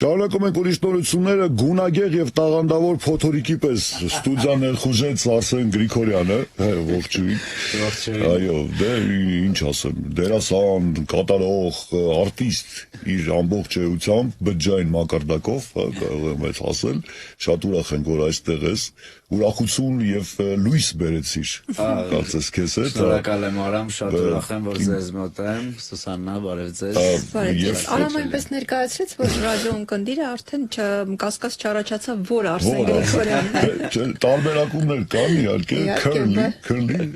Շարունակում ենք ուրիշ նորությունները գունագեղ եւ տաղանդավոր փոթորիկի պես ստուդիա ներխուժեց Արսեն Գրիգորյանը, ողջույն։ Այո, դե ինչ ասեմ, դերասան, կատարող, արտիստ իր ամբողջ էությամբ, բջջային մակարդակով, կարող եմ այդ ասել, շատ ուրախ ենք, որ այստեղ ես, ուրախություն եւ լույս բերեցիր, կարծես քեզ հետ։ Շնորհակալ եմ Արամ, շատ ուրախ եմ, որ ձեզ մոտ եմ, Սուսաննա, բարև ձեզ։ Բարև։ Արամ այնպես ներկայացրեց, որ ռադիոն կնդիրը արդեն կասկած չառաջացավ, որ Արսեն Գրիգորյանն է։ Տարբերակումներ կան, իհարկե,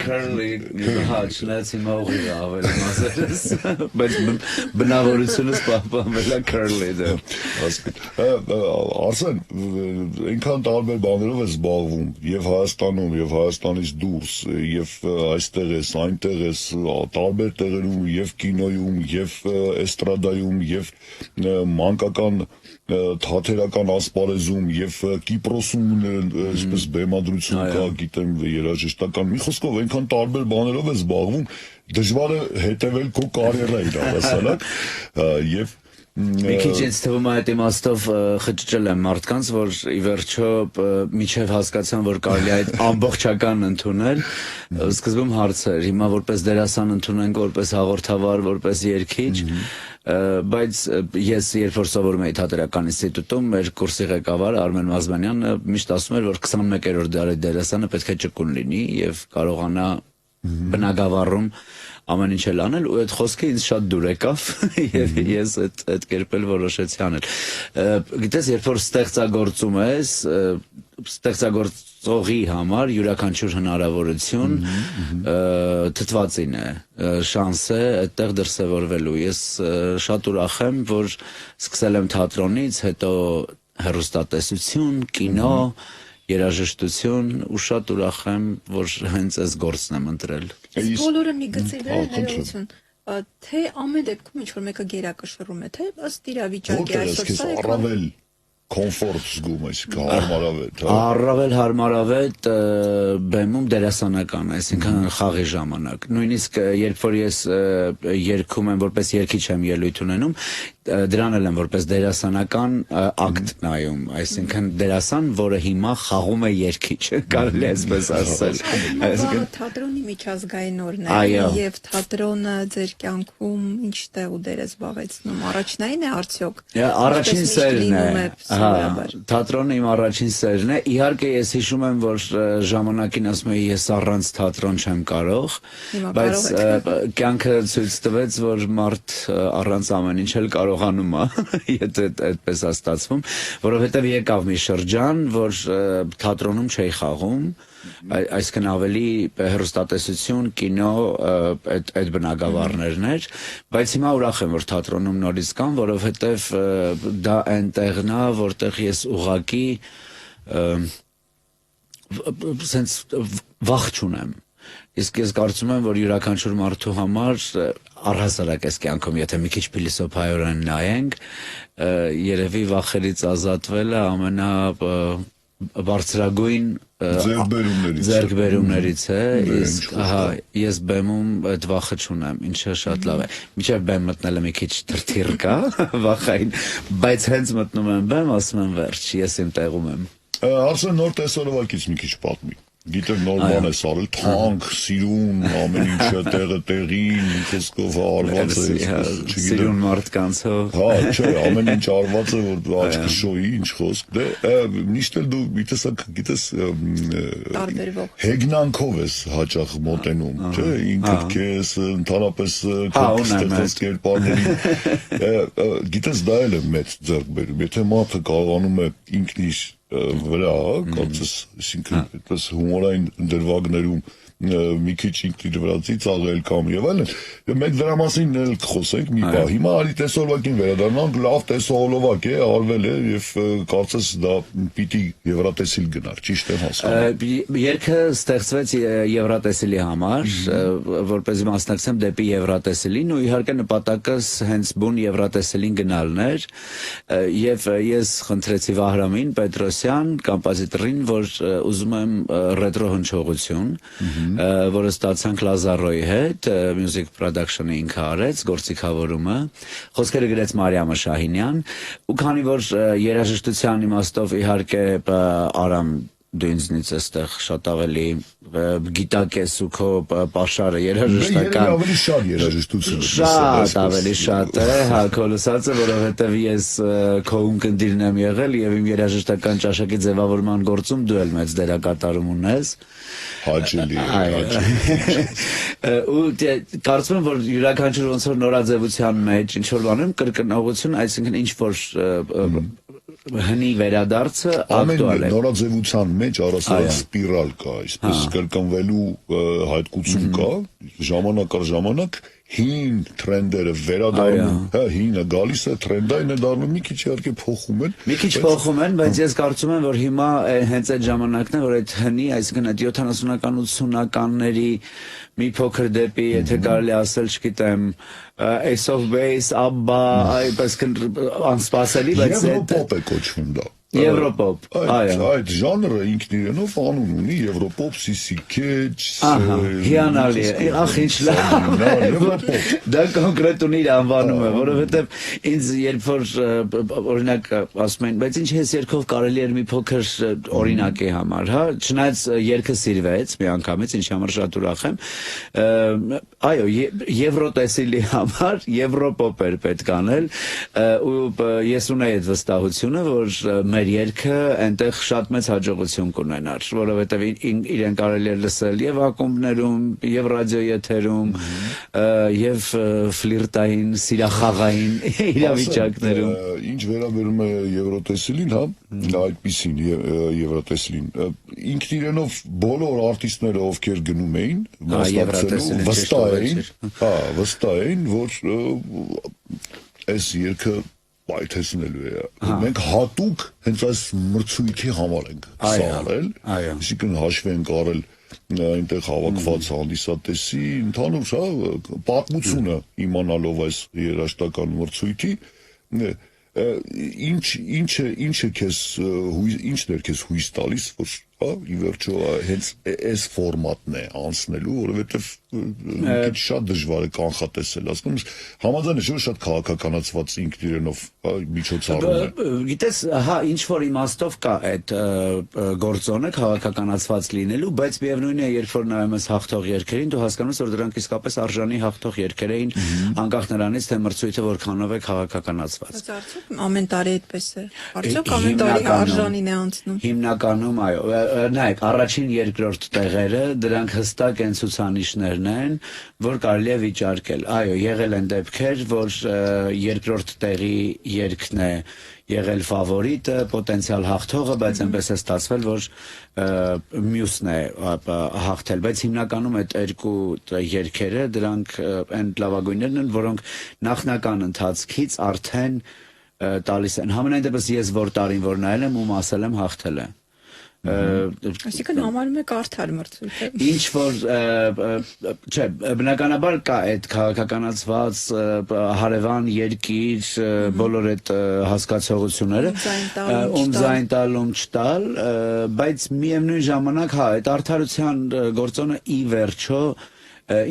Curly, հա, չնայած հիմա ուղիղ է ավելի մասերս, բայց բնավորությունս պահպանվել է Curly-ը։ Արսեն, այնքան տարբեր բաներով ես զբաղվում, եւ Հայաստանում, եւ Հայաստանից դուրս, եւ այստեղ ես, այնտեղ ես, տարբեր տեղերում, եւ կինոյում, եւ էստրադայում, եւ մանկական թատերական ասպարեզում եւ Կիպրոսում այսպես բեմադրություն կա, գիտեմ, երաժշտական, մի խոսքով այնքան տարբեր բաներով է զբաղվում, դժվար է հետևել քո կարիերային առասարակ եւ մի քիչ ինձ թվում է այդ իմաստով խճճել եմ մարդկանց, որ ի վերջո միջև հասկացան, որ կարելի է այդ ամբողջական ընդունել, սկզբում հարց էր, հիմա որպես դերասան ընդունենք, որպես հաղորդավար, որպես երգիչ, բայց ես երբ որ սովորում էի թատերական ինստիտուտում, մեր կուրսի ղեկավար Արմեն Մազմանյանը միշտ ասում էր, որ 21-րդ դարի դերասանը պետք է ճկուն լինի եւ կարողանա բնագավառում ամեն ինչ էլ անել, ու այդ խոսքը ինձ շատ դուր եկավ եւ ես այդ կերպել որոշեցի անել։ Գիտես, երբ որ ստեղծագործում ես, ստեղծագործողի համար յուրաքանչյուր հնարավորություն թթվածին է, շանս է այդտեղ դրսևորվելու։ Ես շատ ուրախ եմ, որ սկսել եմ թատրոնից, հետո հեռուստատեսություն, կինո, երաժշտություն, ու շատ ուրախ եմ, որ հենց այս գործն եմ ընտրել։ Բոլորը մի գծի վրա են հայրություն, թե ամեն դեպքում ինչ-որ մեկը գերակշռում է, թե ըստ իրավիճակի այսօր սա է առավել կոմֆորտ զգում ես, հարմարավետ։ Առավել հարմարավետ բեմում դերասանական, այսինքն խաղի ժամանակ։ Նույնիսկ երբ որ ես երգում եմ, որպես երգիչ եմ ելույթ ունենում, դրան էլ եմ որպես դերասանական ակտ նայում, այսինքն դերասան, որը հիմա խաղում է երգիչ, կարելի է այսպես ասել։ Թատրոնի միջազգային օրն է, եւ թատրոնը ձեր կյանքում ինչ տեղ ու դեր է զբաղեցնում, առաջնային է արդյոք։ Առաջին սերն է, թատրոնը իմ առաջին սերն է, իհարկե ես հիշում եմ, որ ժամանակին ասում էի ես առանց թատրոն չեմ կարող, բայց կյանքը ցույց տվեց, որ մարդ առանց ամեն ինչ էլ կարողանում է, եթե այդպես է ստացվում, որովհետև եկավ մի շրջան, որ թատրոնում չէի խաղում, այսինքն ավելի հեռուստատեսություն, կինո, այդ բնագավառներն էր, բայց հիմա ուրախ եմ, որ թատրոնում նորից կան, որովհետև դա այն տեղն է, որտեղ ես ուղղակի սենց վախ չունեմ։ Իսկ ես կարծում եմ, որ յուրաքանչյուր մարդու համար առհասարակ այս կյանքում, եթե մի քիչ փիլիսոփայորեն նայենք, երևի վախերից ազատվելը ամենաբարձրագույն ձեռքբերումներից է, իսկ ես բեմում այդ վախը չունեմ, ինչը շատ լավ է։ Մինչև բեմ մտնելը մի քիչ թրթիռ կա, վախային, բայց հենց մտնում եմ բեմ, ասում եմ վերջ, ես իմ տեղում եմ։ Արսեն, նոր տեսարվակից մի քիչ պատմի։ Գիտեմ նոր բան ես արել, թանկ, սիրուն, ամեն ինչը տեղը տեղին, խոսքով արված է, սիրուն մարդկանցով։ Հա, չէ, ամեն ինչ արված է, որ աչքը շոյի, ինչ խոսք, դե միշտ էլ դու մի տեսակ, գիտես, հեգնանքով ես հաճախ մոտենում, չէ, ինքդ քեզ, ընդհանրապես քո ստեղծած կերպարների, գիտես, դա էլ է մեծ ձեռքբերում, եթե մարդը կարողանում է ինքն իր վրա, կարծես, այսինքն այդպես հումորային դրվագներում մի քիչ ինքն իր վրա ծիծաղել կամ եւ այլն, մենք դրա մասին էլ կխոսենք մի բան։ Հիմա արի տեսողակին վերադառնանք, լավ տեսողոլովակ է, արվել է եւ կարծես դա պիտի եվրատեսիլ գնար, ճիշտ եմ հասկանում։ Երգը ստեղծվեց եվրատեսիլի համար, որպեսզի մասնակցեմ դեպի եվրատեսիլին ու իհարկե նպատակս հենց բուն եվրատեսիլին գնալն էր եւ ես խնդրեցի Վահրամին Պետրոսյան, կոմպոզիտորին, որ ուզում եմ ռետրո հնչողություն որը ստացանք Լազարոյի հետ, Music Production-ը ինքը արեց, գործիքավորումը, խոսքերը գրեց Մարիամը Շահինյան, ու քանի որ երաժշտության իմաստով իհարկե Արամ դու ինձնից այստեղ շատ ավելի գիտակ ես ու քո պաշարը երաժշտական ավելի շատ երաժշտություն շատ ավելի շատ է հա քո լսածը որովհետև ես քո ունկնդիրն եմ եղել եւ իմ երաժշտական ճաշակի ձևավորման գործում դու էլ մեծ դերակատարում ունես հաճելի ու կարծում եմ որ յուրաքանչյուր ոնց որ նորաձևության մեջ ինչ որ բանում կրկնողություն այսինքն ինչ որ հնի վերադարձը ակտուալ է նորաձևության մեջ առասարակ սպիրալ կա այսպես կրկնվելու հայտկություն կա ժամանակ առ ժամանակ հին տրենդերը վերադառնում հա հինը գալիս է տրենդային է դառնում մի քիչ իհարկե փոխում են բայց ես կարծում եմ որ հիմա հենց այդ ժամանակն է որ այդ հնի այսինքն այդ 70-ական 80-ականների մի փոքր դեպի եթե կարելի ասել չգիտեմ Ace of Base Abba այպես անսպասելի բայց Եվրոպոպ է կոչվում դա Եվրոպոպ այդ ժանրը ինքն իրենով անուն ունի Եվրոպոպ Սիսիքեջ հիանալի է ախ ինչ լավ դա կոնկրետ ունի իր անվանումը որովհետև ինձ երբ որ օրինակ ասում են բայց ինչ ես երգով կարելի էր մի փոքր օրինակի համար հա չնայած երգը սիրվեց մի անգամից ինչի համար շատ ուրախ եմ այո եվրոտեսիլի համար Եվրոպոպ էր պետք անել ու ես ունեի այդ վստահությունը որ մեր երգը այնտեղ շատ մեծ հաջողություն կունենար, որովհետև իրեն կարելի է լսել եւ ակումբներում, եւ ռադիոեթերում, եւ ֆլիրտային, սիրախաղային իրավիճակներում։ Ինչ վերաբերում է Եվրոտեսիլին, հա, այդպիսին Եվրոտեսիլին, ինքն իրենով բոլոր արտիստները ովքեր գնում էին, վստահ էին, որ այս երգը պայթեցնելու է։ Մենք հատուկ հենց այս մրցույթի համար ենք սարել, այսինքն հաշվի ենք առել այնտեղ հավաքված հանդիսատեսի ընդհանուր պատմությունը իմանալով այս երաժշտական մրցույթի ինչն է քեզ հույս տալիս որ ի վերջո հենց այս ֆորմատն է անցնելու որովհետև քիչ շատ դժվար է կանխատեսել ասում համաձայն եմ շատ քաղաքականացված ինքն իրենով միջոցառում է գիտես հա ինչ որ իմաստով կա այդ գործոնը քաղաքականացված լինելու բայց միևնույն է երբ որ նայում ես հաղթող երգերին դու հասկանում ես որ դրանք իսկապես արժանի հաղթող երգեր էին անկախ նրանից թե մրցույթը որքանով է քաղաքականացված արդյոք ամեն տարի այդպես է արդյոք ամեն տարի արժանին է անցնում հիմնականում այո նայեք առաջին երկրորդ տեղերը դրանք հստակ են ցուցանիշներն են որ կարելի է վիճարկել այո եղել են դեպքեր որ երկրորդ տեղի երգն է եղել ֆավորիտը պոտենցիալ հաղթողը բայց այնպես է ստացվել որ մյուսն է հաղթել բայց հիմնականում այդ երկու երգերը դրանք այն լավագույններն են որոնք նախնական ընթացքից արդեն տալիս են համենայն դեպս ես որ տարին որ նայել եմ ում ասել եմ հաղթել է Այսինքն համարում եք արդար մրցույթը։ Ինչ որ չէ, բնականաբար կա այդ քաղաքականացված հարևան երկիր բոլոր այդ հասկացողությունները, ում ձայն տալ, ում չտալ, բայց միևնույն ժամանակ հա, այդ արդարության գործոնը ի վերջո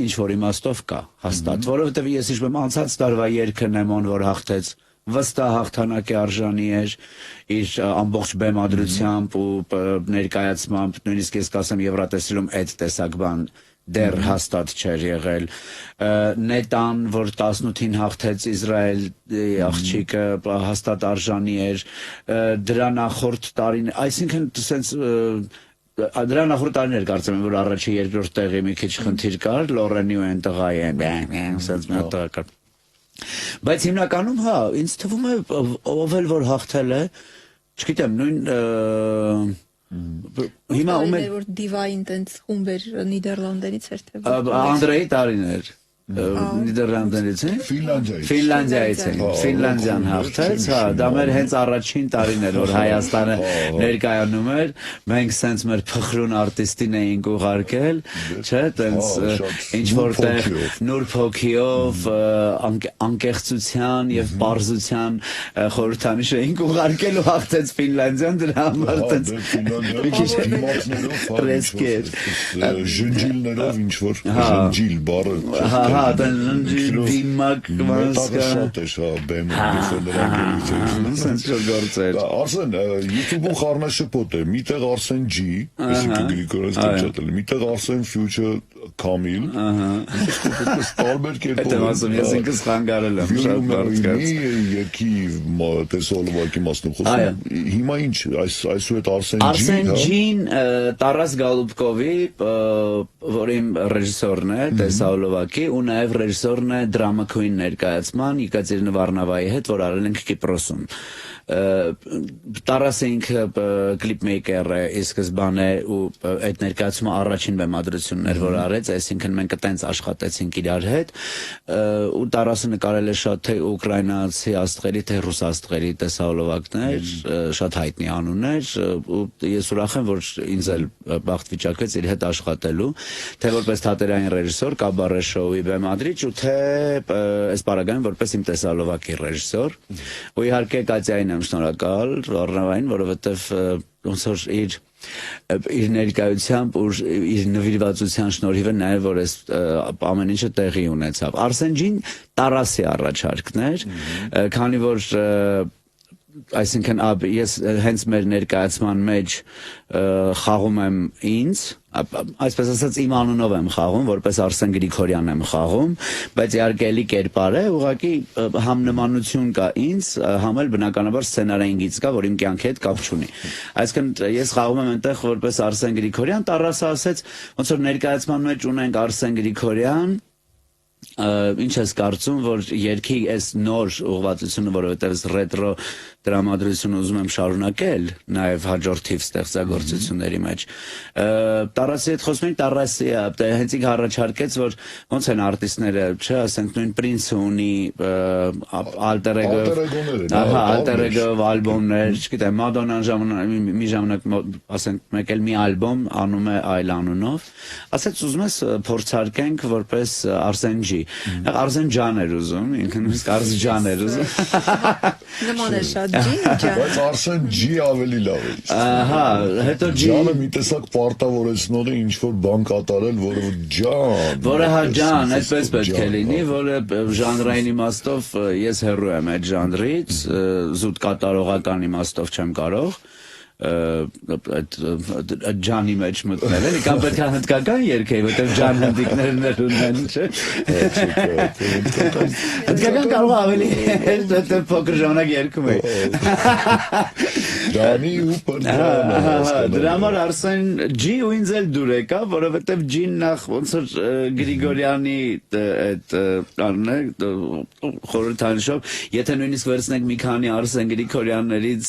ինչ որ իմաստով կա, հաստատ, որովհետև ես հիշում եմ անցած տարվա երգը Նեմոն որ հաղթեց վստահ հաղթանակի արժանի էր իր ամբողջ բեմադրությամբ ու ներկայացմամբ նույնիսկ ես կասեմ Եվրատեսիլում այդ տեսակ բան դեռ հաստատ չէր եղել Նետան որ 18-ին հաղթեց Իսրայելի աղջիկը հաստատ արժանի էր դրա նախորդ տարին այսինքն sense դրա նախորդ տարիներ կարծեմ եմ որ առաջի երկրորդ տեղի մի քիչ խնդիր կար Լորենի ու այն տղայի են sense մի հատ կար Բայց հիմնականում հա, ինձ թվում է ով էլ որ հաղթել է, չգիտեմ, նույն հիմա ում է որ դիվային տենց խումբեր Նիդերլանդերից էր թե Անդրեի տարիներ Նիդերլանդներից են։ Ֆինլանդիայից են։ Ֆինլանդիան հաղթեց, հա, դա մեր հենց առաջին տարին էր, որ Հայաստանը ներկայանում էր, մենք սենց մեր փխրուն արտիստին էինք ուղարկել, չէ, տենց ինչ որտեղ նուրբ հոգիով, անկեղծության եւ պարզության խորհրդանիշ էինք ուղարկել ու հաղթեց Ֆինլանդիան, դրա համար տենց մի քիչ ռեսկեր, ժնջիլներով ինչ որ ժնջիլ բառը Հա, դիմակ մետաղը շատ է շա բեմը սենց շո գործեր Արսեն, YouTube-ում խառնաշփոթ է, միտեղ Արսեն G, այսինքն Գրիգորյանը ստիպել, միտեղ Արսեն Future Camille, տարբեր կերպով։ Այդ ասում ես ինքս խանգարել եմ շատ բարձր։ Երկի տեսոլովակի մասնում խոսում։ Հիմա ինչ, այսու հետ Արսեն G։ Արսեն G-ն Տարաս Գալուբկովի, որ իմ ռեժիսորն է, տեսոլովակի, ու նաև ռեժիսորն է Drama Queen ներկայացման Եկատերինա Վարնավայի հետ, որ արել ենք Կիպրոսում։ Տարասը ինքը կլիպմեյքեր է ի սկզբանե ու այդ ներկայացումը առաջին բեմադրությունն էր որ արեց, այսինքն մենք այտենց աշխատեցինք իրար հետ ու Տարասը նկարել է շատ թե ուկրաինացի աստղերի թե ռուս աստղերի տեսահոլովակներ, շատ հայտնի անուններ ու ես ուրախ եմ որ ինձ էլ բախտ վիճակվեց իր հետ աշխատելու, թե որպես թատերային ռեժիսոր, կաբարե շոուի բեմադրիչ ու թե այս պարագայում որպես իմ տեսահոլովակի ռեժիսոր ու իհարկե Կատյային եմ շնորհակալ Վարնավային, որովհետև ոնց որ իր ներկայությամբ ու իր նվիրվածության շնորհիվ է նաև որ այս ամեն ինչը տեղի ունեցավ։ Արսեն G-ն Տարասի առաջարկն էր, քանի որ այսինքն ես հենց մեր ներկայացման մեջ խաղում եմ ինձ, այսպես ասած իմ անունով եմ խաղում, որպես Արսեն Գրիգորյան եմ խաղում, բայց իհարկե էլի կերպար է, ուղղակի համ նմանություն կա ինձ, համ էլ բնականաբար սցենարային գիծ կա, որ իմ կյանքի հետ կապ չունի։ Այսինքն ես խաղում եմ այնտեղ որպես Արսեն Գրիգորյան, Տարասը ասեց, ոնց որ ներկայացման մեջ ունենք Արսեն Գրիգորյան, ինչ ես կարծում, որ երկի այս նոր ուղղվածությունը, որովհետև ռետրո տրամադրությունը ուզում եմ շարունակել, նաև հաջորդիվ ստեղծագործությունների մեջ։ Տարասի հետ խոսում ենք, Տարասի հենց ինքը առաջարկեց, որ ոնց են արտիստները, չէ, ասենք նույն Պրինսը ունի ալտեր էգով ալբոմներ, չգիտեմ, Մադոննան մի ժամանակ, ասենք մեկ էլ մի ալբոմ անում է այլ անունով, ասեց ուզում ես փորձարկենք որպես Արսեն G Արսեն ջան էր ուզում, ինքն իսկ Արս ջան էր ուզում։ Նման է շատ ջան։ Բայց Արսեն G ավելի լավ է։ Ահա, հետո G Ջանը մի տեսակ պարտավորեցնող է ինչ որ բան կատարել, որը ջան։ Որը հա ջան, այդպես պետք է լինի, որը ժանրային իմաստով ես հեռու եմ այդ ժանրից, զուտ կատարողական իմաստով չեմ կարող։ Ջանի մեջ մտնել էլի կամ պետք է հնդկական երգեի, որտեղ ջան հնդիկներն ունեն, չէ՞։ Հնդկական կարող ավելի փոքր ժամանակ երգում էի։ Ջանի ու պրդան։ Դրա համար Արսեն G ու ինձ էլ դուր եկա, որովհետև G-ն նախ ոնց որ Գրիգորյանի այդ անն է խորհրդանիշով, եթե նույնիսկ վերցնենք մի քանի Արսեն Գրիգորյաններից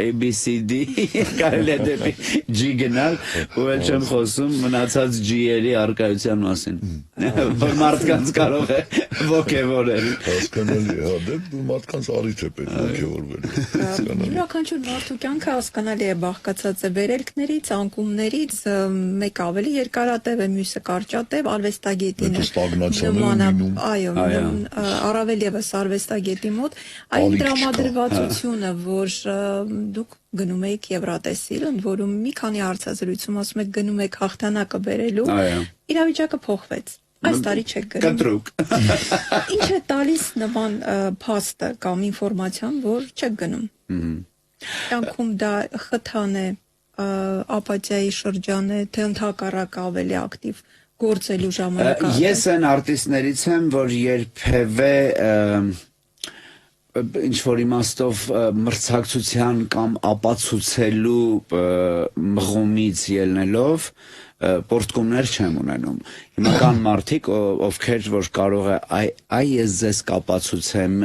ABCD կարելի է դեպի G գնալ ու էլ չեմ խոսում մնացած G-երի առկայության մասին, որ մարդկանց կարող է ոգևորել։ Հասկանալի է, հա, դե մարդկանց առիթ է պետք ոգևորվելու։ Յուրաքանչյուր մարդու կյանքը հասկանալի է բաղկացած է վերելքներից, անկումներից, մեկ ավելի երկարատև է, մյուսը կարճատև, արվեստագետին այո, առավել ևս արվեստագետի մոտ, այն տրամադրվածությունը, որ դուք գնում եք Եվրատեսիլ, ընդ որում մի քանի հարցազրույցում ասում եք գնում եք հաղթանակը բերելու, իրավիճակը փոխվեց։ Այս տարի չեք գնում։ Կտրուկ։ Ինչ է տալիս նման փաստը կամ ինֆորմացիան, որ չեք գնում։ Կյանքում դա խթան է, ապաթիայի շրջան է, թե ընդհակառակ ավելի ակտիվ գործելու ժամանակ։ Ես այն արտիստներից եմ, որ երբևէ ինչ-որ իմաստով մրցակցության կամ ապացուցելու մղումից ելնելով պորտկումներ չեմ ունենում։ Հիմա կան մարդիկ, ովքեր որ կարող է ես ձեզ կապացուցեմ,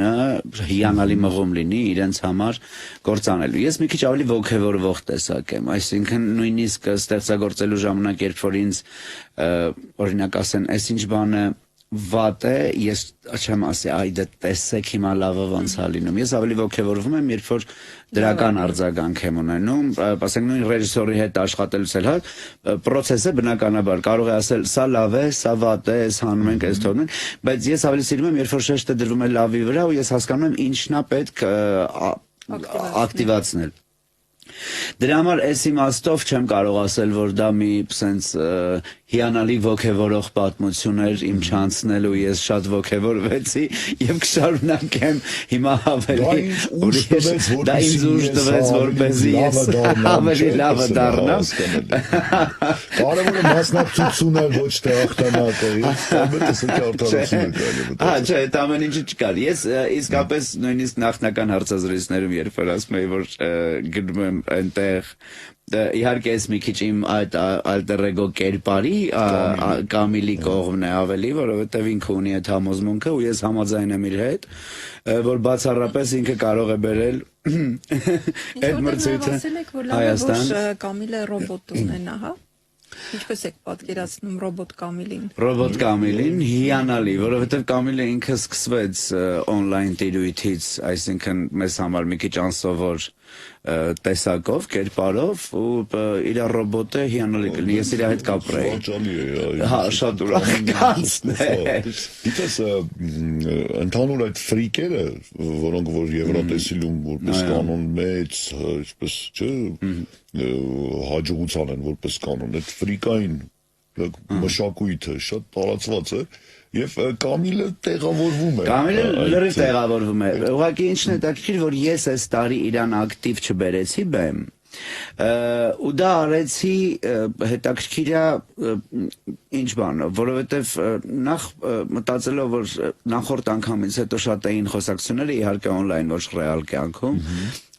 հիանալի մղում լինի իրենց համար գործանելու։ Ես մի քիչ ավելի ոգևորվող տեսակ եմ, այսինքն նույնիսկ ստեղծագործելու ժամանակ, երբ որ ինձ օրինակ ասեն, այս ինչ բանը վատ է, ես չեմ ասի, այ դե տեսեք հիմա լավը ոնց է լինում։ Ես ավելի ոգևորվում եմ, երբ որ դրական արձագանք եմ ունենում, ասենք նույն ռեժիսորի հետ աշխատելուց էլ պրոցեսը բնականաբար կարող է ասել սա լավ է, սա վատ է, այս հանում ենք, այս թողնում ենք, բայց ես ավելի սիրում եմ, երբ որ շեշտը դրվում է լավի վրա ու ես հասկանում եմ ինչն է պետք ակտիվացնել։ Դրա համար այս իմաստով չեմ կարող ասել, որ դա մի սենց հիանալի ոգևորող պատմություն էր իմ չանցնելու, ես շատ ոգևորվեցի եւ կշարունակեմ հիմա ավելի դա ինձ ուժ տվեց, որպեսզի ես ավելի լավը դառնամ։ Կարևորը մասնակցությունն է, ոչ թե հաղթանակը, չէ, այդ ամեն ինչը չկար։ Ես իսկապես նույնիսկ նախնական հարցազրույցներում երբ որ ասում էի, որ գնում եմ այնտեղ իհարկե ես մի քիչ իմ այդ alter ego կերպարի Կամիլի կողմն է ավելի, որովհետև ինքը ունի այդ համոզմունքը ու ես համաձայն եմ իր հետ, որ բացառապես ինքը կարող է բերել այդ մրցույթը Հայաստան։ Կամիլը ռոբոտ ունենա, հա։ Ինչպես եք պատկերացնում ռոբոտ Կամիլին։ Ռոբոտ Կամիլին հիանալի, որովհետև Կամիլը ինքը սկսվեց on-line տիրույթից, այսինքն մեզ համար մի քիչ անսովոր տեսակով, կերպարով ու իր ռոբոտը հիանալի կլինի, ես իր հետ կապրեի։ Հա, շատ ուրախացներ։ Գիտես, ընդհանուր այդ ֆրիկերը, որոնք որ Եվրատեսիլում որպես կանոն մեծ, ինչպես չէ, հաջողության են որպես կանոն, այդ ֆրիկային մշակույթը շատ տարածված է եւ Կամիլը տեղավորվում է։ Կամիլը լրիվ տեղավորվում է։ Ուղղակի ինչն է հետաքրքիր, որ ես այս տարի իրան ակտիվ չբերեցի բեմ, ու դա արեցի հետաքրքիր է ինչ բանով, որովհետև նախ մտածելով, որ նախորդ անգամից հետո շատ էին խոսակցությունները, իհարկե on-line, ոչ ռեալ կյանքում,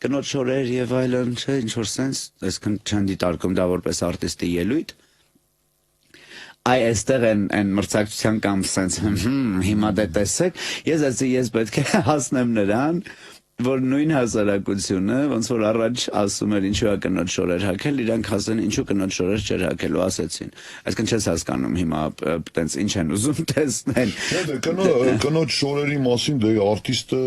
կնոջ շորեր եւ այլն, չէ, ինչ որ sense, այսքան չեն դիտարկում դա որպես արտիստի ելույթ։ Այ այստեղ են մրցակցության կամ sense, հիմա դե տեսեք, ես պետք է հասնեմ նրան, որ նույն հասարակությունը, ոնց որ առաջ ասում էր ինչու է կնոջ շորեր հագել, իրանք ասեն ինչու կնոջ շորեր չեր հագելու, ասեցին։ Այսինքն չես հասկանում հիմա տենց ինչ են ուզում տեսնել։ Կնոջ շորերի մասին դե արտիստը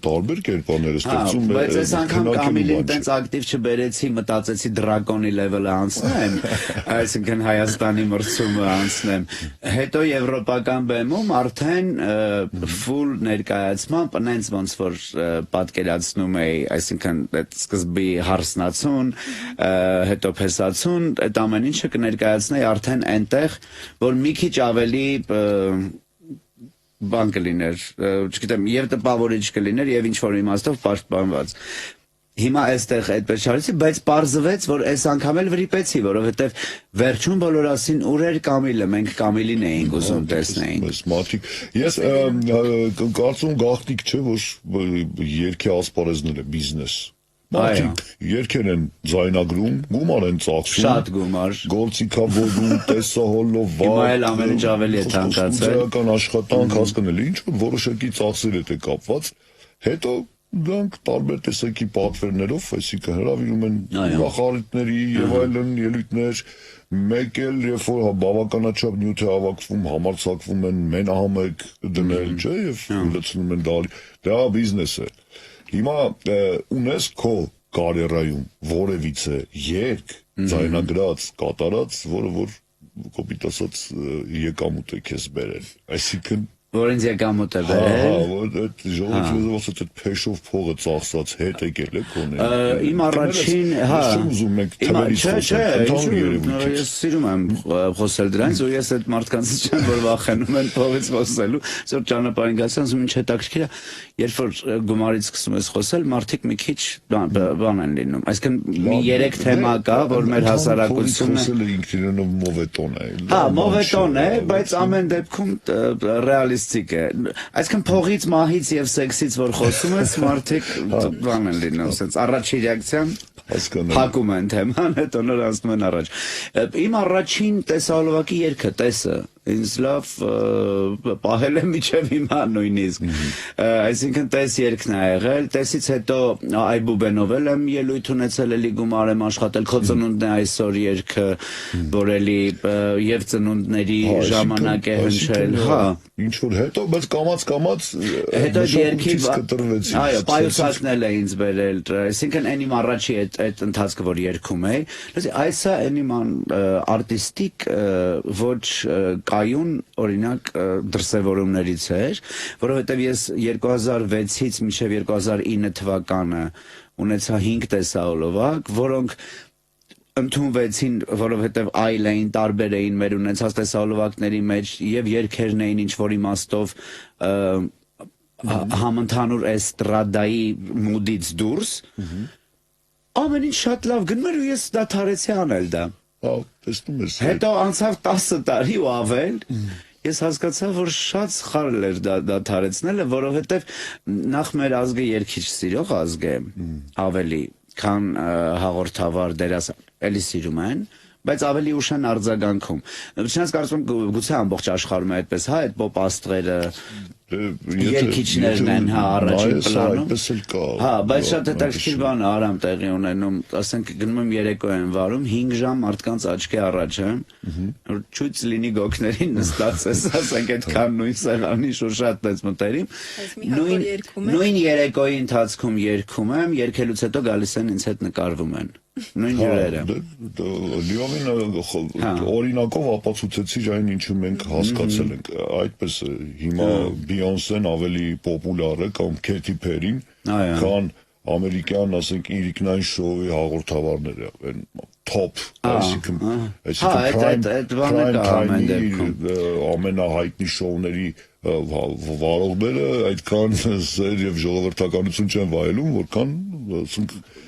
տարբեր կերպարներ է ստեղծում։ Բայց այս անգամ Կամիլին տենց ակտիվ չբերեցի, մտածեցի դրակոնի լեվելը անցնեմ, այսինքն Հայաստանի մրցումը անցնեմ։ Հետո եվրոպական բեմում արդեն full ներկայացմամբ, նենց ոնց որ պատկերացնում էի, այսինքն այդ սկզբի հարսնացուն, հետո փեսացուն, այդ ամեն ինչը կներկայացնեի արդեն այնտեղ, որ մի քիչ ավելի բան կլիներ, չգիտեմ, եւ տպավորիչ կլիներ եւ ինչ որ իմաստով պաշտպանված։ Հիմա այստեղ այդպես չարեցի, բայց պարզվեց, որ այս անգամ էլ վրիպեցի, որովհետև վերջում բոլոր ասին ուր էր Կամիլը, մենք Կամիլին էինք ուզում տեսնեինք։ Ես կարծում գաղտնիք չէ, որ երգի ասպարեզներ է բիզնես։ Մարդիկ երգեր են ձայնագրում, գումար են ծախսում։ Շատ գումար։ Գործիքավորում, տեսահոլով, հիմա էլ ամեն ինչ ավելի է թանկացել։ Ձերական աշխատանք հասկանելի, ինչ որ որոշակի ծախսեր հետ է կապված, հետո դրանք տարբեր տեսակի պատվերներով, այսինքն հրավիրում են ուրախալիքների եւ այլն ելույթներ, մեկ էլ երբ որ բավականաչափ նյութ է հավաքվում, համարձակվում են մենահամեկ դնել, չէ, եւ լցնում են դա բիզնես է։ Հիմա ունես քո կարիերայում որևիցե երգ, ձայնագրած, կատարած, որը որ կոպիտ ասած եկամուտ է քեզ բերել, այսինքն որ ինձ եկամուտ է բերել։ Որ այդ ժողովուրդը ասած այդ փեշով փողը ծախսած հետ եկել է կոնե։ Իմ առաջին, հա։ Ուզում եք թվերից խոսել։ Ես սիրում եմ խոսել դրանից, ու ես այդ մարդկանցից չեմ, որ վախենում են փողից խոսելու, որ ճանապարհին գացած ու ինչ հետաքրքիր է, երբ որ գումարից սկսում ես խոսել, մարդիկ մի քիչ բան են լինում։ Այսինքն մի 3 թեմա կա, որ մեր հասարակությունը խոսելը ինքնինով մովետոն է։ Հա, մովետոն է, բայց ամեն դեպքում ռեալիստիկ է։ Այսինքն փողից, մահից եւ սեքսից որ խոսում ես, մարդիկ բան են լինում, ասենց առաջի ռեակցիան փակում են թեման, հետո նոր անցնում են առաջ։ Իմ առաջին տեսահոլովակի երգը, տեսը, ինձ լավ պահել եմ միջև հիմա նույնիսկ, այսինքն տես երգն է եղել, տեսից հետո Այբուբենով եմ ելույթ ունեցել էլի գումար եմ աշխատել, քո ծնունդն է այսօր երգը, որ էլի և ծնունդների ժամանակ է հնչել, ինչ որ հետո, բայց կամաց հետո երգիվ, այո, պայուսակն էլ է ինձ բերել, այսինքն են իմ առաջի այդ ընթացքը, որ երգում էի, այսա են իմ արտիստիկ ոչ կայուն, օրինակ, դրսևորումներից էր, որովհետև ես 2006-ից մինչև 2009 թվականը ունեցա 5 տեսահոլովակ, որոնք ընդունվեցին, որովհետև այլ էին, տարբեր էին մեր ունեցած տեսահոլովակների մեջ և երգերն էին ինչ-որ իմաստով համընդհանուր էստրադայի մուդից դուրս, ամեն ինչ շատ լավ գնում էր ու ես դադարեցի անել դա։ Հետո անցավ 10 տարի ու ավել, ես հասկացա, որ շատ սխալ էր դադարեցնելը, որովհետև նախ մեր ազգը երգիչ սիրող ազգ է, ավելի, քան հաղորդավար դերասան, էլի սիրում են, բայց ավելի ուշ են արձագանքում։ Չնայած կարծում եմ գուցե ամբողջ աշխարհում է այդպես, հա, այդ պոպ աստղերը երգիչներն են, հա, առաջին պլանում։ Հա, բայց շատ հետաքրքիր բան է Արամ տեղի ունենում, ասենք գնում եմ երեկո եմ վարում 5 ժամ մարդկանց աչքի առաջ եմ, որ չույց լինի գոքներին նստած ես, ասենք այդքան նույն սեղանի շուշատ ես մտերիմ։ Նույն երեկոյի ընթացքում երգում եմ, երգելուց հետո գալիս են ինձ հետ նկարվում են։ Նույն հյուրերը։ Լիովին օրինակով ապացուցեցի այն ինչը մենք հասկացել ենք, այդպես է, հիմա Բիոնսեն ավելի պոպուլար է կամ Քեթի Փերին, քան ամերիկյան, ասենք, իրիկնային շոուի հաղորդավարները, այն top, այսինքն ամենահայտնի շոուների վարողները այդքան սեր և ժողովրդականություն չեն վայելում, որքան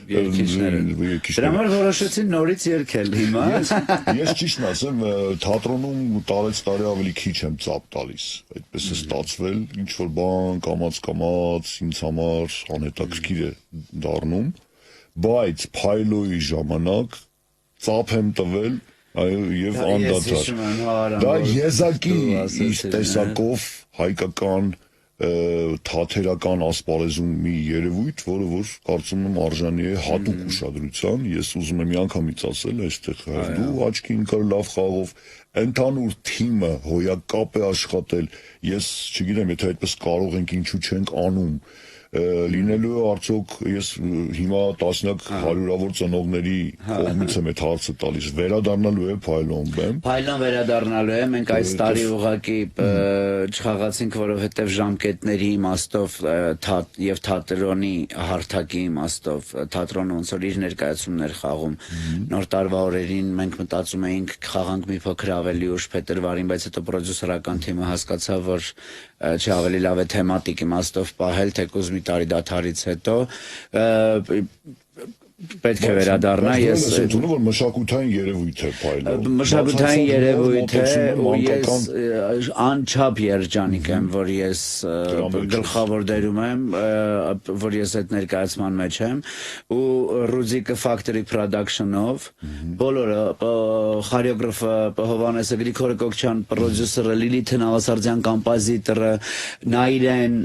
երգիչները։ Դրա համար որոշեցին նորից երգել հիմա։ Ես ճիշտն ասեմ, թատրոնում տարեց տարի ավելի քիչ եմ ծափ տալիս, այդպես է ստացվել, ինչ-որ բան կամաց ինձ համար անհետաքրքիր է դառնում, բայց փայլոյի ժամանակ ծափ եմ տվել, այո, և անդադար։ Դա եզակի իր տեսակով հայկական թատերական ասպարեզում մի երևույթ, որը որ կարծում եմ արժանի է հատուկ ուշադրության, ես ուզում եմ միանգամից ասել այստեղ դու աչքի ինքար լավ խաղով, ընդհանուր թիմը հոյակապ է աշխատել, ես չգիտեմ, եթե այդպես կարող ենք ինչու չենք անում, լինելու է արդյոք ես հիմա տասնյակ հարյուրավոր ծնողների կողմից եմ այդ հարցը տալիս, վերադառնալու է Փայլոն բեմ։ Փայլոն վերադառնալու եմ, մենք այս տարի ուղղակի չխաղացինք, որովհետև ժամկետների իմաստով և թատրոնի հարթակի իմաստով թատրոնը ոնց որ իր ներկայացումներ խաղում։ Նոր տարվա օրերին մենք մտածում էինք խաղանք մի փոքր ավելի ուշ փետրվարին, բայց հետո պրոդյուսերական թիմը հասկացավ, որ չէ ավելի լավ է թեմատիկ իմաստով պահել, թեկուզ մի տարի դադարից հետո պետք է վերադառնա, ես ընդունում որ մշակութային երևույթ է Փայլոն։ Մշակութային երևույթ է ու ես անչափ երջանիկ եմ, որ ես գլխավոր դերում եմ, որ ես այդ ներկայացման մեջ եմ ու Ռուզիկը Factory Production-ով բոլորը խորեոգրաֆը Հովհաննեսը Գրիգորը Կոկչյան, պրոդյուսերը Լիլիթ Նավասարդյան, կոմպոզիտորը Նայիրեն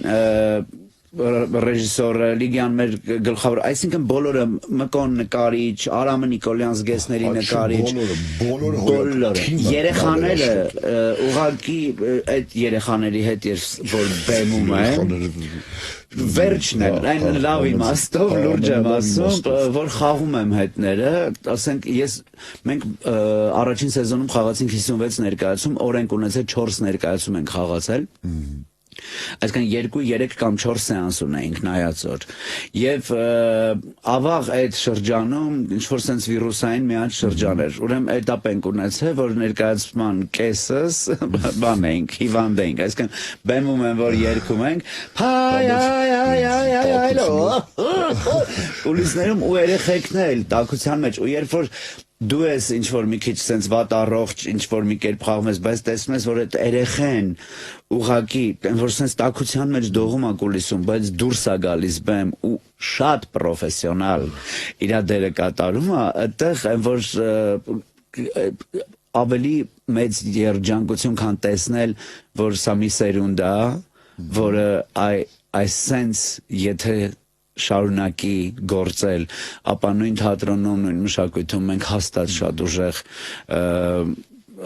ռեժիսորը, Լիգյան մեր գլխավոր, այսինքն բոլորը Մկոն նկարիչ, Արամը Նիկոլյան զգեստների նկարիչ, բոլորը, երեխաները, ուղղակի այդ երեխաների հետ որ բեմում են, վերջն է, այն լավ իմաստով լուրջ եմ ասում, որ խաղում եմ հետները, ասենք մենք առաջին սեզոնում խաղացինք 56 ներկայացում, օրենք ունեցել 4 ներկայացում ենք խաղացել, այսինքն 2, 3 կամ 4 սեանս ունեինք նայածոր և ավաղ այդ շրջանում ինչ-որ սենց վիրուսային մի հատ շրջան էր, ուրեմն էտապ ենք ունեցել, որ ներկայացման կեսս բան էինք, հիվանդ էինք, այսինքն բեմում են, որ երգում ենք ուլիսներում ու երեխեքն էլ տաքության մեջ ու երբ որ դու ես ինչ-որ մի քիչ սենց վատ առողջ, ինչ-որ մի կերպ խաղում ես, բայց տեսնում ես, որ այդ երեխեն ուղղակի, որ սենց տաքության մեջ դողում ա կուլիսում, բայց դուրս ա գալիս բեմ ու շատ պրոֆեսիոնալ իրա դերը կատարում ա, այդտեղ այն որ ավելի մեծ երջանկություն քան տեսնել, որ սա մի սերունդ է, որը այս sense եթե շարունակի գործել, ապա նույն թատրոնում, նույն մշակույթում մենք հաստատ շատ ուժեղ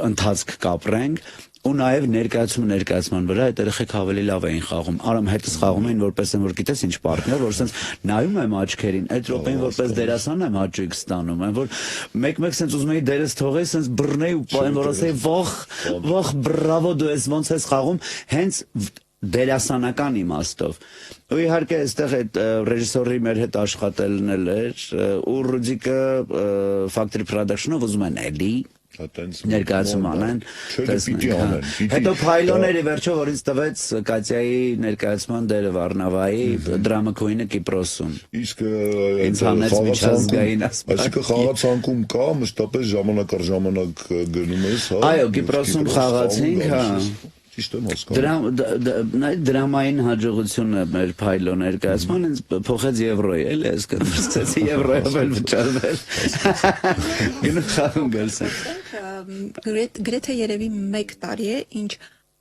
ընթացք կապրենք ու նաև ներկայացման վրա այդ երեխեք ավելի լավ էին խաղում։ Արամ հետս խաղում էին որպես են որ գիտես ինչ պարտներ, որ սենց նայում եմ աչքերին, այդ րոպեին որպես դերասան եմ հաճույք ստանում, այն որ մեկ-մեկ սենց ուզում էի դերս թողեի, սենց բռնեի ու այն որ ասեի վախ բրավո դու ես ոնց ես խաղում, հենց դերասանական իմաստով։ Ու իհարկե այստեղ այդ ռեժիսորի մեր հետ աշխատելն էր ու Ռուդիկը Factory Production-ով ուզում են էլի ներկայացում անեն, հետո փայլոների վերջո որ ինձ տվեց Կատյայի ներկայացման դերը Վառնավայի դրամա քույնը Կիպրոսում, իսկ ինձ հանեց միջազգային ասպարակ, այսինքն խաղացանկում կա մշտապես ժամանակ առ ժամանակ գնում ես, այո Կիպրոսում խաղացինք, հա ճիշտ եմ հասկանում, դրամային հաջողությունը մեր փայլոն ներկայացման ինձ փոխեց եվրոյի, էլի ես կդրսեցի եվրոյով էլ վճարվել, գնում խաղում գալսեն, գրեթե երևի 1 տարի է, ինչ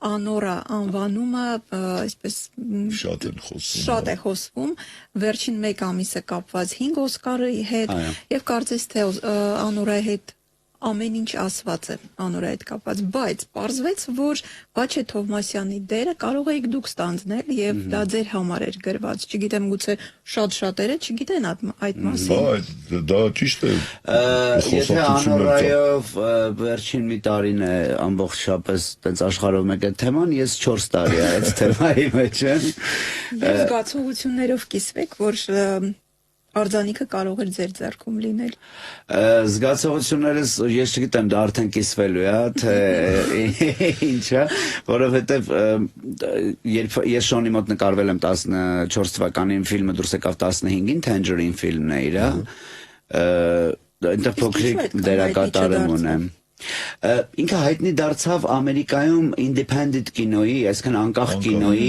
Անորա անվանումը այսպես շատ է խոսվում, վերջին 1 ամիսը կապված 5 Օսկարի հետ եւ կարծես թե Անորայի հետ ամեն ինչ ասված է Անորայի հետ կապված, բայց պարզվեց, որ Վաչե Թովմասյանի դերը կարող եք դուք ստանձնել եւ դա ձեր համար էր գրված, չգիտեմ գուցե շատերը չգիտեն այդ մասին։ Դա ճիշտ է։ Եթե Անորայով վերջին մի տարին է ամբողջապես տենց աշխարհով մեկ է թեման, ես 4 տարի է այդ թեմայի մեջ եմ։ Դուք զգացողություններով կիսվեք, որ արձանիկը կարող էր ձեր ձեռքում լինել։ Զգացողություններս ես չգիտեմ դա արդեն կիսվելու է, թե ինչա, որովհետև երբ ես Շոնի մոտ նկարվել եմ 14 թվականին ֆիլմը դուրս եկավ 15-ին Tangerine ֆիլմն է իրա, այնտեղ փոքրիկ դերակատարում ունեմ։ Ինքը հայտնի դարձավ Ամերիկայում independent կինոյի, այսինքն անկախ կինոյի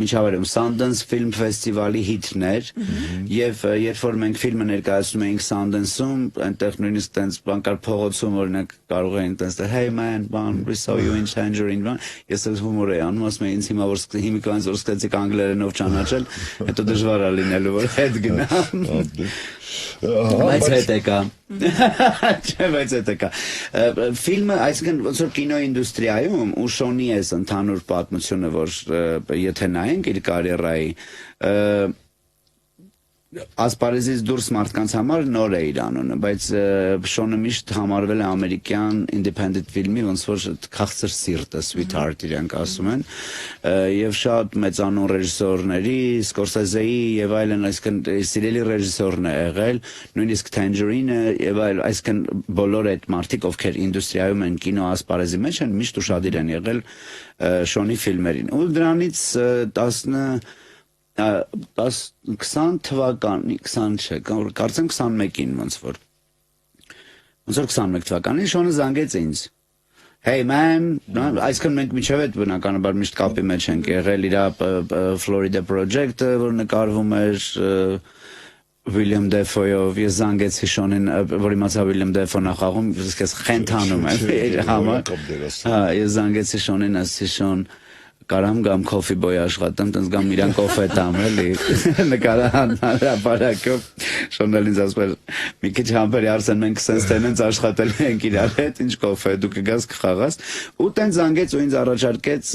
միջավայրում Sundance Film Festival-ի հիթներ եւ երբ որ մենք ֆիլմը ներկայացնում էինք Sundance-ում, այնտեղ նույնիսկ տենց բանկար փողոցում օրինակ կարող էին տենց hey man, we saw you in Tangerine, ես էլ հումոր էի անում, ասում եմ ինձ հիմա որ հիմիկվանից որ սկսեցիք անգլերենով ճանաչել, հետո դժվար է լինելու որ հետ գնամ։ Բայց հետ եկա։ Չէ, բայց հետ եկա։ Ֆիլմը, այսինքն ոնց որ կինոինդուստրիայում ու Շոնի էս ընդհանուր պատմությունը, որ եթե նայենք իր կարիերայի, ասպարեզից դուրս մարդկանց համար նոր է իր անունը, բայց Շոնը միշտ համարվել է ամերիկյան independent ֆիլմի ոնց որ քաղցր սիրտը, sweetheart իրենք ասում են, եւ շատ մեծանուն ռեժիսորների, Սկորսեզեի եւ այլն, այսինքն սիրելի ռեժիսորն է եղել, նույնիսկ Tangerine-ը եւ այլ, այսինքն բոլոր այդ մարդիկ, ովքեր ինդուստրիայում են կինո ասպարեզի մեջ են, միշտ ուշադիր են եղել Շոնի ֆիլմերին։ Ու դրանից 20 թվականի, 20 չէ, կարծեմ 21-ին ոնց որ 21 թվականին Շոնը զանգեց ինձ, hey man, այսքան մենք միջև այդ բնականաբար միշտ կապի մեջ ենք եղել իր Florida Project-ը, որ նկարվում էր William Defoe-ով, ես զանգեցի Շոնին, որ իմացա William Defoe-ն է խաղում, ես խենթանում եմ իր համար, ես զանգեցի Շոնին, ասեցի Շոն կարամ գամ coffee boy աշխատեմ, տենց գամ իրան կոֆե տամ, էլի, նկարահան հրապարակով, Շոնն ինձ ասում էր, մի քիչ համբերի Արսեն, մենք սենց տենենց աշխատել ենք իրար հետ, ինչ կոֆե, դու կգաս կխաղաս, ու տենց զանգեց ու ինձ առաջարկեց,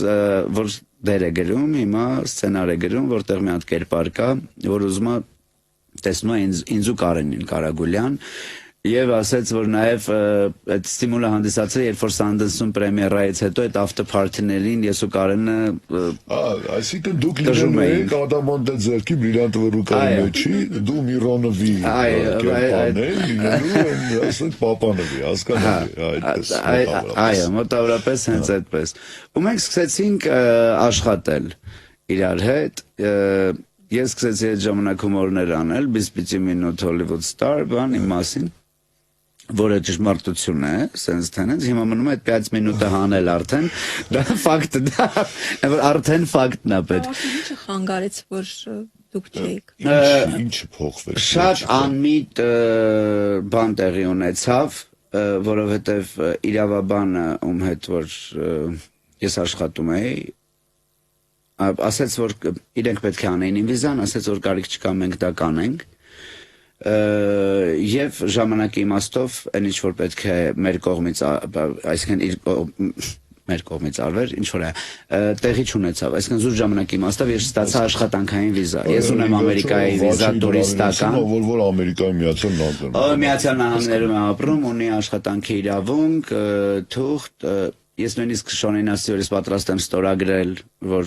որ դեր է գրում, հիմա սցենար է գրում, որտեղ մի հատ կերպար կա, որ ուզում է, տեսնում է ինձ ու Կարենին Կարագուլյան, եւ ասեց, որ նաեւ այդ ստիմուլը հանդիսացել երբ որ Sundance-ում պրեմիերայից հետո այդ after party-ներին ես ու Կարենը այսինքն դուք լինում եք Ադամանդե ձերքի բրիլիանտ վրուկայի մեջի, դու Միրոնովի կերպարներ լինելու են, ասենք Պապանովի, հասկանալի, այո, մոտավորապես հենց այդպես։ Ու մենք սկսեցինք աշխատել իրար հետ, ես սկսեցի այդ ժամանակ հումորներ անել, Բիսպիծի մինուտ Hollywood Star, բան իմ մասին, որը ճշմարտություն է, սենց թենենց, հիմա մնում է այդ 5 մինուտը հանել արդեն, դա ֆակտ դա, որ արդեն ֆակտն է պետք։ Ինչը խանգարեց, որ դուք չեք։ Ինչը փոխվեց։ Շատ անմիտ բան տեղի ունեցավ, որովհետև իրավաբանը ում հետ որ ես աշխատում էի ասաց որ իրենք պետք է անեին վիզան, ասաց որ կարիք չկա մենք դա կանենք եւ ժամանակի իմաստով այն ինչ որ պետք է մեր կողմից այսինքն մեր կողմից արվեր, ինչ որ է, տեղի չունեցավ, այսինքն զուր ժամանակի իմաստով ես ստացա աշխատանքային վիզա, ես ունեմ Ամերիկայի վիզա տուրիստական, որ Ամերիկայի Միացյալ Նահանգներում եմ ապրում, ունի աշխատանքի իրավունք, թուղթ, ես նույնիսկ Շոնին ասի, որ ես պատրաստ եմ ստորագրել, որ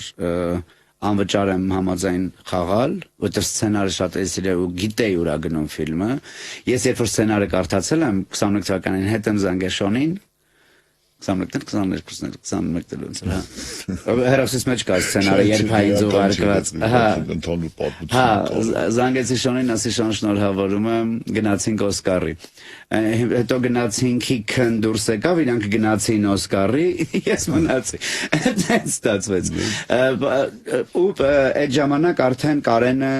անվճար եմ համաձայն խաղալ, որտեղ սցենարը շատ էս իրել ու գիտեի ուրա գնում ֆիլմը, ես երբ որ սցենարը կարդացել եմ 21 թվականին հետ եմ զանգել Շոնին 21 դելոնց, հերոսից մեջ կա սցենարը, երբ հա ինձ ուղարկված, զանգեցի Շոնին, ասի Շոն շնորհավորում եմ, գնացինք Օսկարի, հետո գնացինք Քիքն դուրս եկավ, իրանք գնացին Օսկարի, ես մնացի, այդ ստացվեց, ու այդ ժամանակ արդեն Կարենը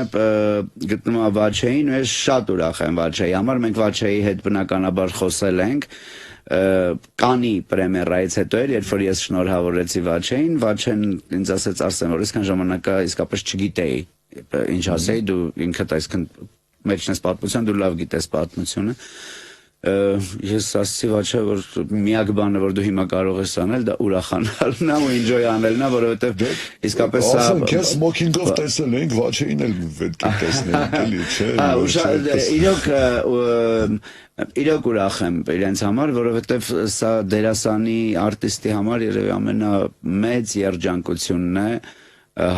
գտնում է Վաչեին, ու ես շատ ուրախ եմ Վաչեի համար, մենք Վաչեի հետ բնականաբար խոսել ենք, Կանի պրեմիերայից հետո էր, երբ որ ես շնորհավորեցի Վաչեին, Վաչեն ինձ ասեց Արսեն, որ այսքան ժամանակա իսկապես չգիտեի, ինչ ասեի, դու ինքդ այսքան մեջն ես պատմության, դու լավ գիտես պատմությունը, ես ասացի Վաչե, որ միակ բանը, որ դու հիմա կարող ես անել, դա ուրախանալն է ու enjoy անելն է, որովհետև իսկապես սա քեզ սմոքինգով տեսել ենք, Վաչեին էլ պետք է տեսնենք, էլի, չէ։ Իրոք ուրախ եմ իրենց համար, որովհետև սա դերասանի արտիստի համար երևի ամենամեծ երջանկությունն է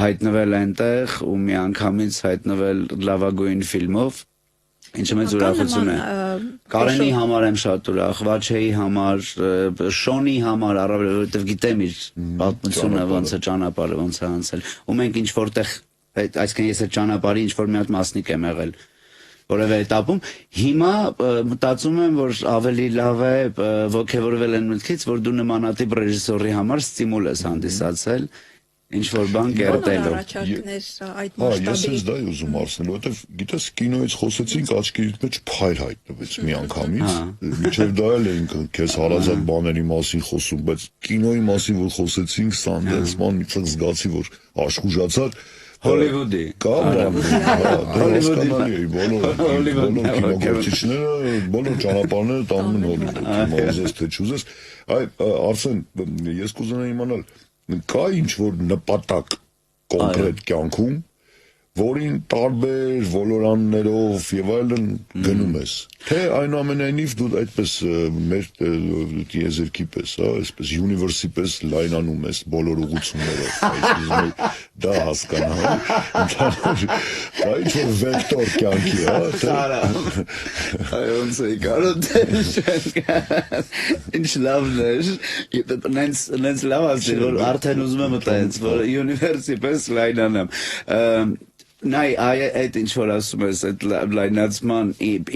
հայտնվել այնտեղ ու միանգամից հայտնվել լավագույն ֆիլմով, ինչը մեծ ուրախություն է։ Կարենի համար եմ շատ ուրախ, Վաչեի համար, Շոնի համար, առավել որովհետև գիտեմ իր պատմությունը ոնց է ճանապարհը, ոնց է անցել, ու մենք ինչ որտեղ, այսինքն ես այդ ճանապարհի ինչ որ մի հատ մասնիկ եմ եղել որևէ этаպում, հիմա մտածում եմ, որ ավելի լավ է ոգևորվել են մտքից, որ դու նմանատիպ ռեժիսորի համար ստիմուլ ես հանդիսացել, ինչ որ բան կերտելով։ Ես ես դա ուզում ասել, որովհետև գիտես կինոից խոսեցինք, աչքերիդ մեջ փայլ հայտնվեց միանգամից, մինչև դա էլ էինք քեզ հարազատ բաների մասին խոսում, բայց կինոյի մասին որ խոսեցինք, Սանդենսման մի ցած զգացի, որ աշխուժացար Հոլիվուդի հասկանալի է, բոլոր կինոգործիչները, բոլոր ճանապարհները տանում են Հոլիվուդ, ուզես թե չուզես, Արսեն, ես կուզենայի իմանալ, կա ինչ-որ նպատակ կոնկրետ կյանքում, որին տարբեր ոլորաններով եւ այլն գնում ես, թե այնուամենայնիվ դու այդպես մեր տիեզերքի պես, այսպես յունիվերսի պես լայնանում ես բոլոր ուղղություններով, դա հասկանալ, դա ինչ-որ վեկտոր կյանքի, ոնց է կարող ինչ լավն էր, նենց լավ ասել, որ արդեն ուզում եմ այդպես, որ յունիվերսի պես լայնանամ, Նայ, այդ ինչ որ ասում ես, այդ լայնացման,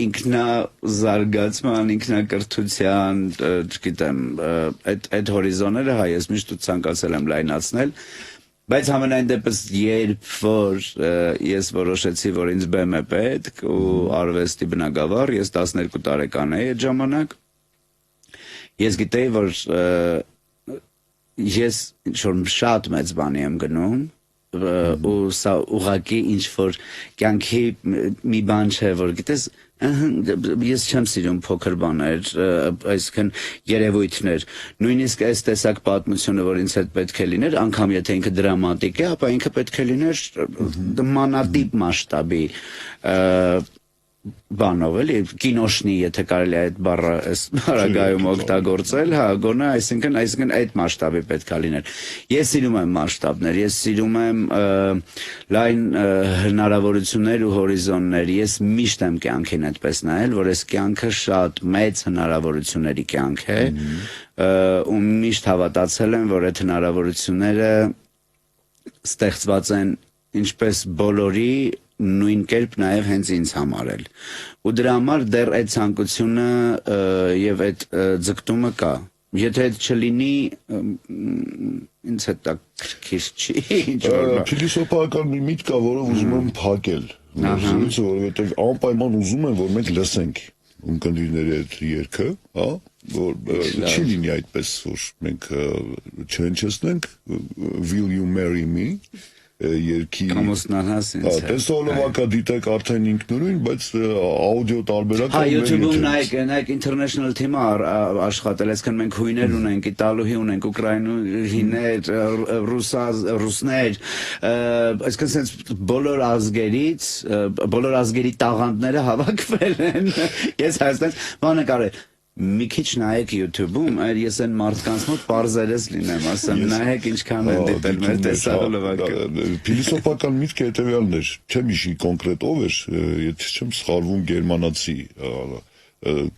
ինքնազարգացման, ինքնակրթության, չգիտեմ, այդ հորիզոնները հայ ես միշտ ցանկացել եմ լայնացնել, բայց համենայն դեպս երբ որ ես որոշեցի, որ ինձ բեմ է պետք ու արվեստի բնագավառ, ես 12 տարեկան էի այդ ժամանակ, ես գիտեի, որ ես ինչ որ շատ մեծ բանի եմ գնում, ու սա ուղղակի ինչ որ կյանքի մի բան չէ, որ գիտես, ես չեմ սիրում փոքր բաներ, այսինքն երևույթներ, նույնիսկ այս տեսակ պատմությունը, որ ինձ հետ պետք է լիներ, անգամ եթե ինքը դրամատիկ է, ապա ինքը պետք է լիներ մանատիպ մասշտաբի բանով էլի, կինոշնի, եթե կարելի է այդ բառը հարագայում օգտագործել, հա, գոնե, այսինքն այդ մասշտաբի պետք է լիներ։ Ես սիրում եմ մասշտաբներ, ես սիրում եմ լայն հնարավորություններ ու հորիզոններ, ես միշտ եմ կյանքին այդպես նայել, որ այս կյանքը շատ մեծ հնարավորությունների կյանք է, ու միշտ հավատացել եմ, որ այդ հնարավորությունները ստեղծված են ինչպես բոլորի նույն կերպ նաև հենց ինձ համար էլ։ Ու դրա համար դեռ այդ ցանկությունը եւ այդ ձգտումը կա։ Եթե այդ չլինի, ինձ հետ դա քիչ չի, ինչ որ փիլիսոփայական մի միտք կա, որը ուզում եմ փակել, որովհետեւ անպայման ուզում եմ, որ մենք լսենք, ունկնդիրների այդ երգը, հա, որ չի լինի այդպես, որ մենք չհնչեցնենք Will you marry me երկի տեսոլովակա դիտեք արդեն ինքնուրույն, բայց աուդիո տարբերակը YouTube-ում նայեք International Team-ը աշխատել, այսքան մենք հույներ ունենք, իտալուհի ունենք, ուկրաինուհիներ, ռուսներ, այսքան sense բոլոր ազգերի տաղանդները հավաքվել են։ Ես Հայաստան բանը կարել մի քիչ նայեք YouTube-ում, այլ ես այն մարդկանց մոտ պարզերես լինեմ, ասեմ, նայեք ինչքան են դիտել մեր տեսահոլովակը։ Փիլիսոփական միտքը հետևյալն էր, չեմ հիշի կոնկրետ ով էր, եթե չեմ սխալվում գերմանացի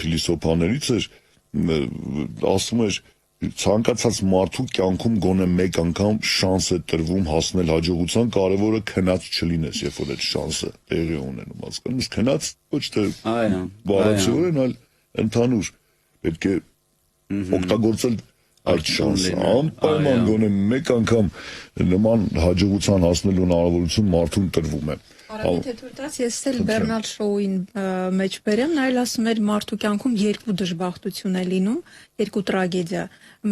փիլիսոփաներից էր, ասում էր ցանկացած մարդու կյանքում գոնե մեկ անգամ շանս է տրվում հասնել հաջողության, կարևորը քնած չլինես, երբ որ այդ շանսը տեղի ունենում, հասկանում ես, քնած ոչ թե բառացիորեն, այլ ընդհանուր պետք է օգտագործել այդ շանսը, անպայման գոնե մեկ անգամ նման հաջողության հասնելու հնարավորություն մարդուն տրվում է։ Արագ թույլ տաս, ես էլ Բեռնարդ Շոուին մեջ բերեմ, նա էլ ասում էր մարդու կյանքում երկու դժբախտություն է լինում, երկու տրագեդիա,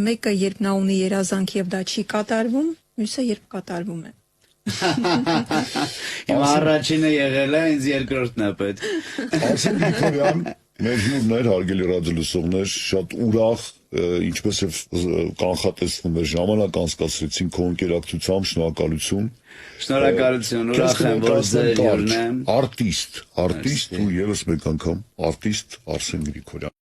մեկը երբ նա ունի երազանք եւ դա չի կատարվում, մյուսը երբ կատարվում է։ Հիմա առաջինը եղել է, ինձ երկրորդն է պետք։ Ասեմ Նիկոլյան, մեր հյուրներ, հարգելի ռադիոլսողներ, շատ ուրախ, ինչպես եւ կանխատեսվում էր, ժամանակ անցկացրեցին քո ընկերակցությամբ, շնորհակալություն։ Շնորհակալություն, ուրախ եմ, որ ձեր հյուրն եմ։ Արտիստ ու եւս մեկ անգամ արտիստ Արսեն Գրիգորյան։